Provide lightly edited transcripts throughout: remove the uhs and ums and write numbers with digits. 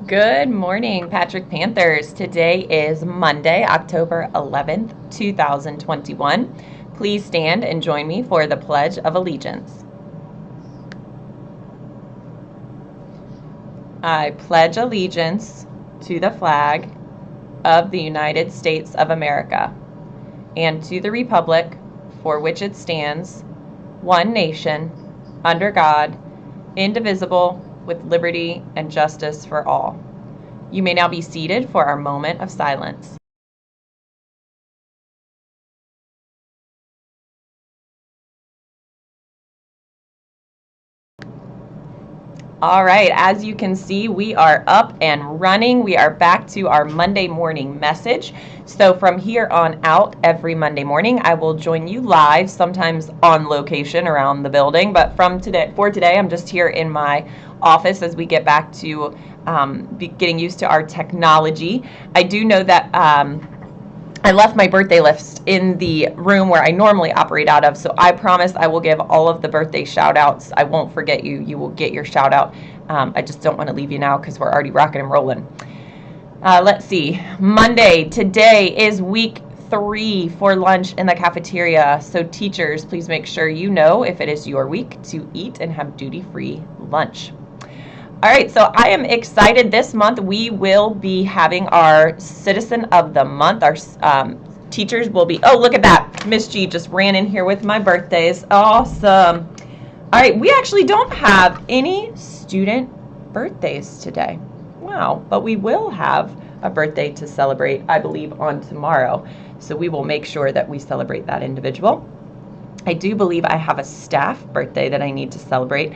Good morning, Patrick Panthers. Today is Monday, October 11th, 2021. Please stand and join me for the Pledge of Allegiance. I pledge allegiance to the flag of the United States of America and to the republic for which it stands, one nation, under God, indivisible, with liberty and justice for all. You may now be seated for our moment of silence. All right, as you can see, we are up and running. We are back to our Monday morning message. So from here on out, every Monday morning, I will join you live, sometimes on location around the building. But for today, I'm just here in my office as we get back to getting used to our technology. I do know that I left my birthday list in the room where I normally operate out of, so I promise I will give all of the birthday shout outs. I won't forget you. You will get your shout out. I just don't want to leave you now because we're already rocking and rolling. Let's see. Monday, today is week 3 for lunch in the cafeteria. So teachers, please make sure you know if it is your week to eat and have duty-free lunch. All right, so I am excited. This month we will be having our Citizen of the Month. Our teachers will be, oh, look at that. Miss G just ran in here with my birthdays. Awesome. All right, we actually don't have any student birthdays today. Wow, but we will have a birthday to celebrate, I believe, on tomorrow. So we will make sure that we celebrate that individual. I do believe I have a staff birthday that I need to celebrate.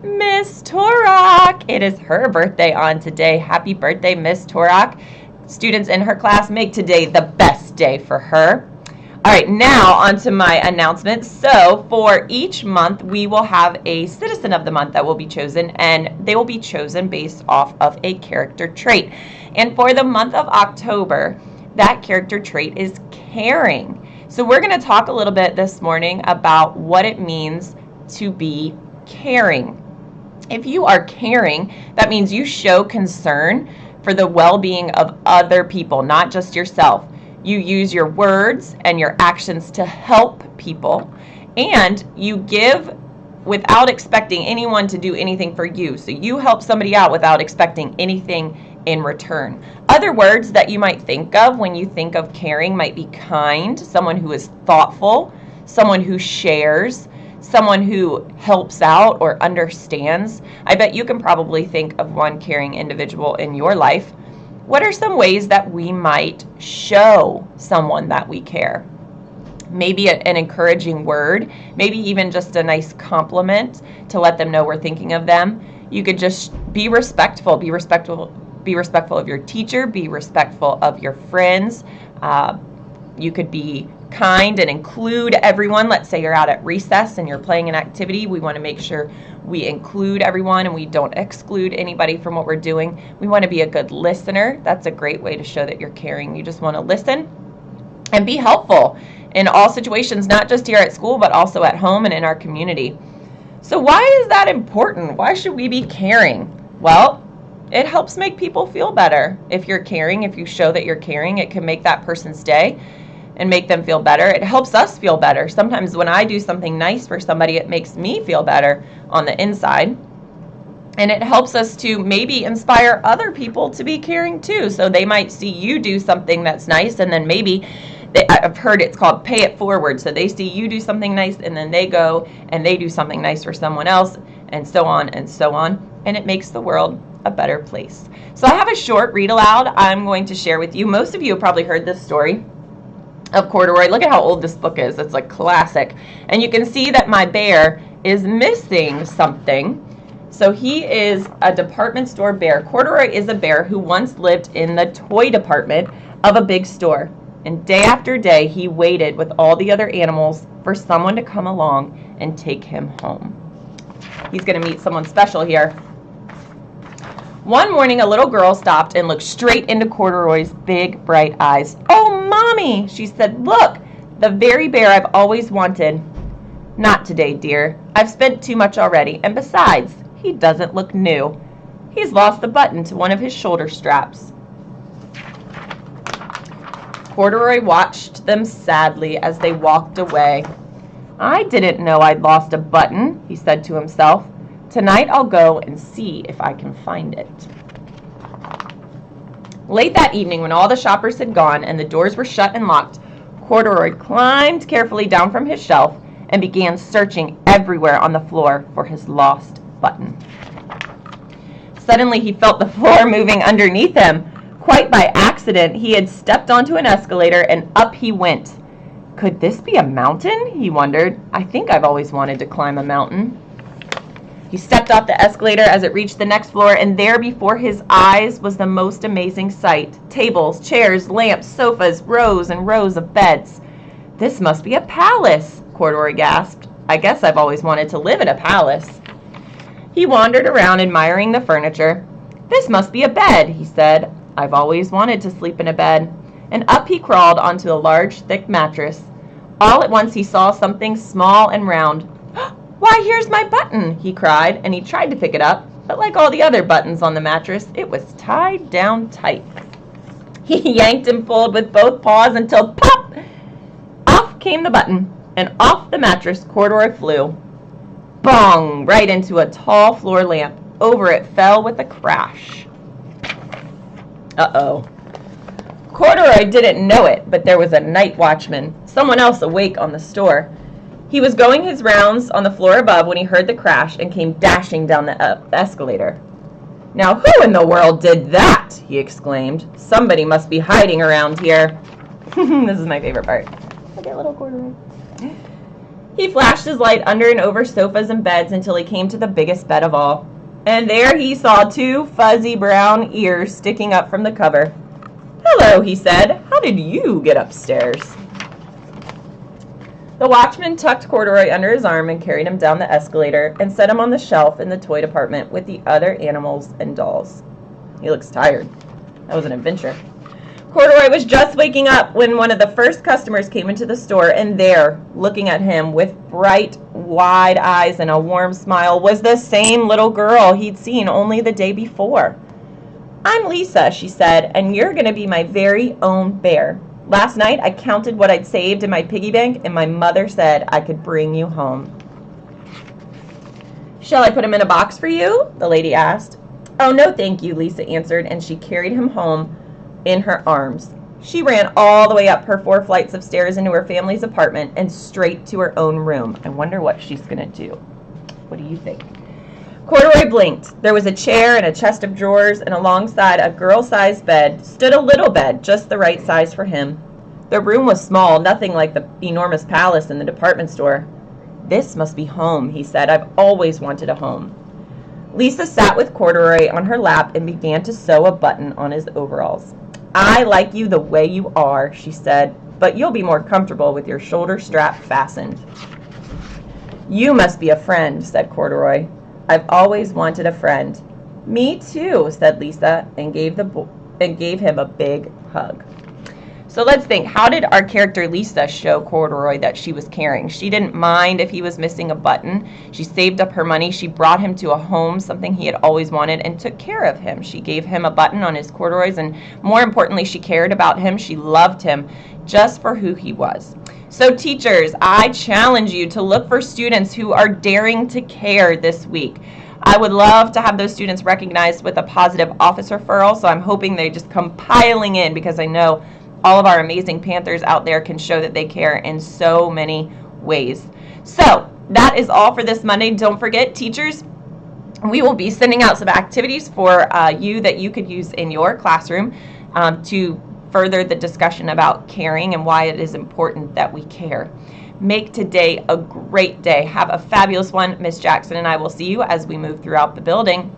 Miss Torak. It is her birthday on today. Happy birthday, Miss Torak. Students in her class, make today the best day for her. All right, now on to my announcements. So for each month, we will have a Citizen of the Month that will be chosen, and they will be chosen based off of a character trait. And for the month of October, that character trait is caring. So we're going to talk a little bit this morning about what it means to be caring. If you are caring, that means you show concern for the well-being of other people, not just yourself. You use your words and your actions to help people, and you give without expecting anyone to do anything for you. So you help somebody out without expecting anything in return. Other words that you might think of when you think of caring might be kind, someone who is thoughtful, someone who shares, someone who helps out or understands. I bet you can probably think of one caring individual in your life. What are some ways that we might show someone that we care? Maybe an encouraging word, maybe even just a nice compliment to let them know we're thinking of them. You could just be respectful of your teacher, be respectful of your friends. You could be kind and include everyone. Let's say you're out at recess and you're playing an activity. We want to make sure we include everyone and we don't exclude anybody from what we're doing. We want to be a good listener. That's a great way to show that you're caring. You just want to listen and be helpful in all situations, not just here at school, but also at home and in our community. So why is that important? Why should we be caring? Well, it helps make people feel better. If you're caring, if you show that you're caring, it can make that person's day and make them feel better. It helps us feel better. Sometimes when I do something nice for somebody, it makes me feel better on the inside. And it helps us to maybe inspire other people to be caring too. So they might see you do something that's nice, and then maybe I've heard it's called pay it forward. So they see you do something nice, and then they go and they do something nice for someone else, and so on and so on. And it makes the world a better place. So I have a short read aloud I'm going to share with you. Most of you have probably heard this story of Corduroy. Look at how old this book is. It's a classic. And you can see that my bear is missing something. So he is a department store bear. Corduroy is a bear who once lived in the toy department of a big store. And day after day, he waited with all the other animals for someone to come along and take him home. He's going to meet someone special here. One morning, a little girl stopped and looked straight into Corduroy's big, bright eyes. "Oh, Mommy," she said, "look, the very bear I've always wanted." "Not today, dear. I've spent too much already, and besides, he doesn't look new. He's lost the button to one of his shoulder straps. Corduroy watched them sadly as they walked away. I didn't know I'd lost a button, he said to himself. Tonight I'll go and see if I can find it. Late that evening, when all the shoppers had gone and the doors were shut and locked, Corduroy climbed carefully down from his shelf and began searching everywhere on the floor for his lost button. Suddenly he felt the floor moving underneath him. Quite by accident, he had stepped onto an escalator and up he went. Could this be a mountain? He wondered. I think I've always wanted to climb a mountain. He stepped off the escalator as it reached the next floor, and there before his eyes was the most amazing sight. Tables, chairs, lamps, sofas, rows and rows of beds. This must be a palace, Corduroy gasped. I guess I've always wanted to live in a palace. He wandered around admiring the furniture. This must be a bed, he said. I've always wanted to sleep in a bed. And up he crawled onto a large, thick mattress. All at once he saw something small and round. Why, here's my button, he cried, and he tried to pick it up, but like all the other buttons on the mattress, it was tied down tight. He yanked and pulled with both paws until pop! Off came the button, and off the mattress Corduroy flew. Bong! Right into a tall floor lamp. Over it fell with a crash. Uh-oh. Corduroy didn't know it, but there was a night watchman, someone else awake on the store. He was going his rounds on the floor above when he heard the crash and came dashing down the escalator. Now who in the world did that? He exclaimed. Somebody must be hiding around here. This is my favorite part. Look at little Corduroy. He flashed his light under and over sofas and beds until he came to the biggest bed of all. And there he saw two fuzzy brown ears sticking up from the cover. Hello, he said. How did you get upstairs? The watchman tucked Corduroy under his arm and carried him down the escalator and set him on the shelf in the toy department with the other animals and dolls. He looks tired. That was an adventure. Corduroy was just waking up when one of the first customers came into the store, and there, looking at him with bright, wide eyes and a warm smile, was the same little girl he'd seen only the day before. I'm Lisa, she said, and you're going to be my very own bear. Last night I counted what I'd saved in my piggy bank, and my mother said I could bring you home. Shall I put him in a box for you? The lady asked. Oh, no, thank you, Lisa answered, and she carried him home in her arms. She ran all the way up her 4 flights of stairs into her family's apartment and straight to her own room. I wonder what she's going to do. What do you think? Corduroy blinked. There was a chair and a chest of drawers, and alongside a girl-sized bed stood a little bed, just the right size for him. The room was small, nothing like the enormous palace in the department store. This must be home, he said. I've always wanted a home. Lisa sat with Corduroy on her lap and began to sew a button on his overalls. I like you the way you are, she said, but you'll be more comfortable with your shoulder strap fastened. You must be a friend, said Corduroy. I've always wanted a friend. Me too, said Lisa, and gave him a big hug. So let's think, how did our character Lisa show Corduroy that she was caring? She didn't mind if he was missing a button. She saved up her money. She brought him to a home, something he had always wanted, and took care of him. She gave him a button on his corduroys, and more importantly, she cared about him. She loved him just for who he was. So teachers, I challenge you to look for students who are daring to care this week. I would love to have those students recognized with a positive office referral, so I'm hoping they just come piling in, because I know all of our amazing Panthers out there can show that they care in so many ways. So that is all for this Monday. Don't forget, teachers, we will be sending out some activities for you that you could use in your classroom to further the discussion about caring and why it is important that we care. Make today a great day. Have a fabulous one. Miss Jackson and I will see you as we move throughout the building.